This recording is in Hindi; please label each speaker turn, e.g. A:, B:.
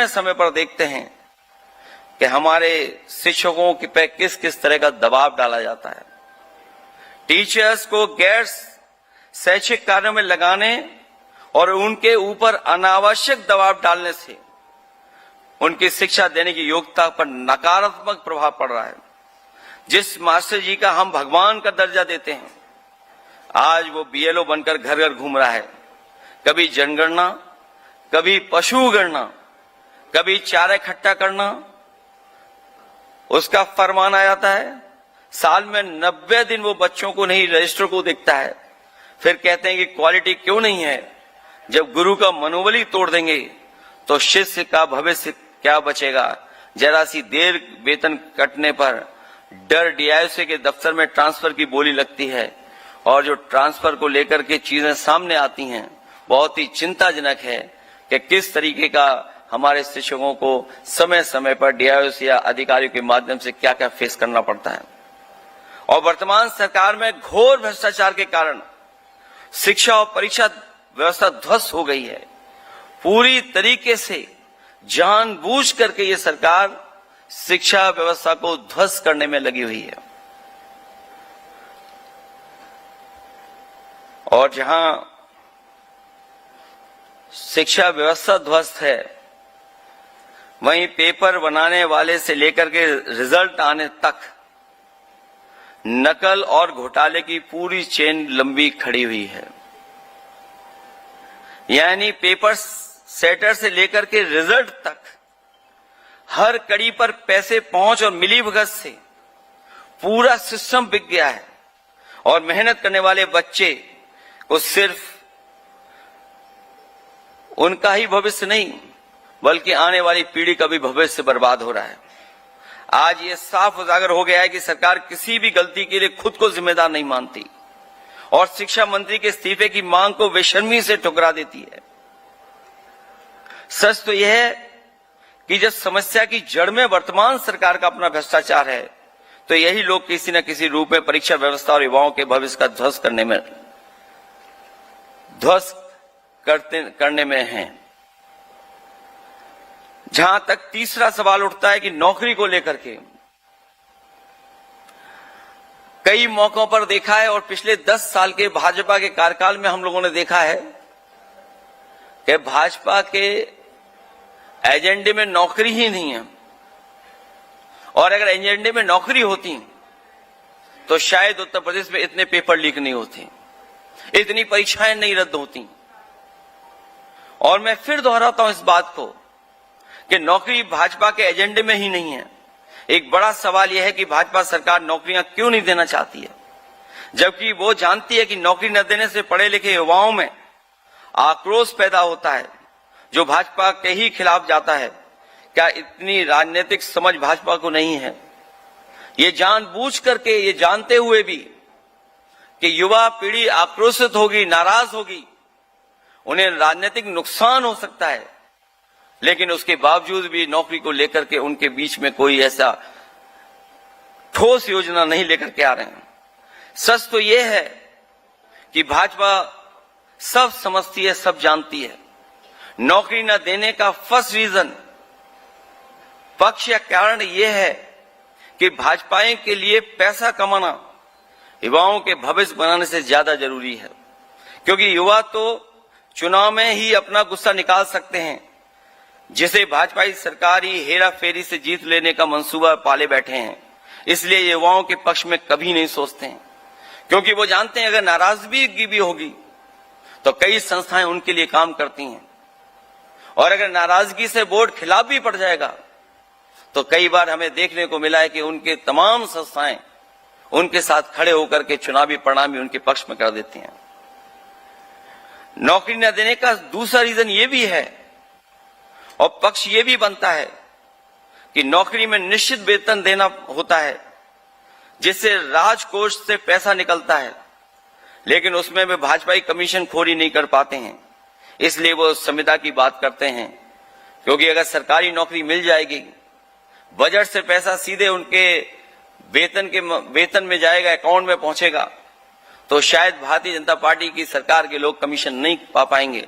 A: समय पर देखते हैं कि हमारे शिक्षकों पे किस किस तरह का दबाव डाला जाता है। टीचर्स को गैर शैक्षिक कार्यों में लगाने और उनके ऊपर अनावश्यक दबाव डालने से उनकी शिक्षा देने की योग्यता पर नकारात्मक प्रभाव पड़ रहा है। जिस मास्टर जी का हम भगवान का दर्जा देते हैं, आज वो बीएलओ बनकर घर घर घूम रहा है। कभी जनगणना, कभी पशु गणना, कभी चारा इकट्ठा करना, उसका फरमान आ जाता है। साल में 90 दिन वो बच्चों को नहीं, रजिस्टर को देखता है। फिर कहते हैं कि क्वालिटी क्यों नहीं है। जब गुरु का मनोबल ही तोड़ देंगे तो शिष्य का भविष्य क्या बचेगा। जरा सी देर वेतन कटने पर डर डीआईओसी के दफ्तर में ट्रांसफर की बोली लगती है, और जो ट्रांसफर को लेकर के चीजें सामने आती हैं, बहुत ही चिंताजनक है कि किस तरीके का हमारे शिक्षकों को समय समय पर डीआईओसी या अधिकारियों के माध्यम से क्या क्या फेस करना पड़ता है। और वर्तमान सरकार में घोर भ्रष्टाचार के कारण शिक्षा और परीक्षा व्यवस्था ध्वस्त हो गई है। पूरी तरीके से जानबूझ करके ये सरकार शिक्षा व्यवस्था को ध्वस्त करने में लगी हुई है। और जहां शिक्षा व्यवस्था ध्वस्त है, वहीं पेपर बनाने वाले से लेकर के रिजल्ट आने तक नकल और घोटाले की पूरी चेन लंबी खड़ी हुई है। यानी पेपर सेटर से लेकर के रिजल्ट तक हर कड़ी पर पैसे पहुंच और मिलीभगत से पूरा सिस्टम बिक गया है। और मेहनत करने वाले बच्चे को सिर्फ उनका ही भविष्य नहीं, बल्कि आने वाली पीढ़ी का भी भविष्य बर्बाद हो रहा है। आज ये साफ उजागर हो गया है कि सरकार किसी भी गलती के लिए खुद को जिम्मेदार नहीं मानती और शिक्षा मंत्री के इस्तीफे की मांग को बेशर्मी से ठुकरा देती है। सच तो यह है कि जब समस्या की जड़ में वर्तमान सरकार का अपना भ्रष्टाचार है, तो यही लोग किसी न किसी रूप में परीक्षा व्यवस्था और युवाओं के भविष्य का ध्वस्त करने में हैं। जहां तक तीसरा सवाल उठता है कि नौकरी को लेकर के कई मौकों पर देखा है, और पिछले 10 साल के भाजपा के कार्यकाल में हम लोगों ने देखा है कि भाजपा के एजेंडे में नौकरी ही नहीं है। और अगर एजेंडे में नौकरी होती तो शायद उत्तर प्रदेश में इतने पेपर लीक नहीं होते, इतनी परीक्षाएं नहीं रद्द होती। और मैं फिर दोहराता हूं इस बात को कि नौकरी भाजपा के एजेंडे में ही नहीं है। एक बड़ा सवाल यह है कि भाजपा सरकार नौकरियां क्यों नहीं देना चाहती है, जबकि वो जानती है कि नौकरी न देने से पढ़े लिखे युवाओं में आक्रोश पैदा होता है, जो भाजपा के ही खिलाफ जाता है। क्या इतनी राजनीतिक समझ भाजपा को नहीं है? ये जानबूझ करके, ये जानते हुए भी कि युवा पीढ़ी आक्रोशित होगी, नाराज होगी, उन्हें राजनीतिक नुकसान हो सकता है, लेकिन उसके बावजूद भी नौकरी को लेकर के उनके बीच में कोई ऐसा ठोस योजना नहीं लेकर के आ रहे हैं। सच तो यह है कि भाजपा सब समझती है, सब जानती है। नौकरी न देने का फर्स्ट रीजन, पक्ष या कारण यह है कि भाजपाई के लिए पैसा कमाना युवाओं के भविष्य बनाने से ज्यादा जरूरी है। क्योंकि युवा तो चुनाव में ही अपना गुस्सा निकाल सकते हैं, जिसे भाजपाई सरकार ही हेरा फेरी से जीत लेने का मंसूबा पाले बैठे हैं। इसलिए युवाओं के पक्ष में कभी नहीं सोचते हैं, क्योंकि वो जानते हैं अगर नाराजगी भी होगी तो कई संस्थाएं उनके लिए काम करती हैं, और अगर नाराजगी से वोट खिलाफ भी पड़ जाएगा तो कई बार हमें देखने को मिला है कि उनके तमाम संस्थाएं उनके साथ खड़े होकर के चुनावी परिणाम भी उनके पक्ष में कर देती हैं। नौकरी न देने का दूसरा रीजन ये भी है, और पक्ष ये भी बनता है कि नौकरी में निश्चित वेतन देना होता है, जिससे राजकोष से पैसा निकलता है, लेकिन उसमें वे भाजपाई कमीशन खोरी नहीं कर पाते हैं। इसलिए वो संविदा की बात करते हैं, क्योंकि अगर सरकारी नौकरी मिल जाएगी, बजट से पैसा सीधे उनके वेतन में जाएगा, अकाउंट में पहुंचेगा, तो शायद भारतीय जनता पार्टी की सरकार के लोग कमीशन नहीं पा पाएंगे।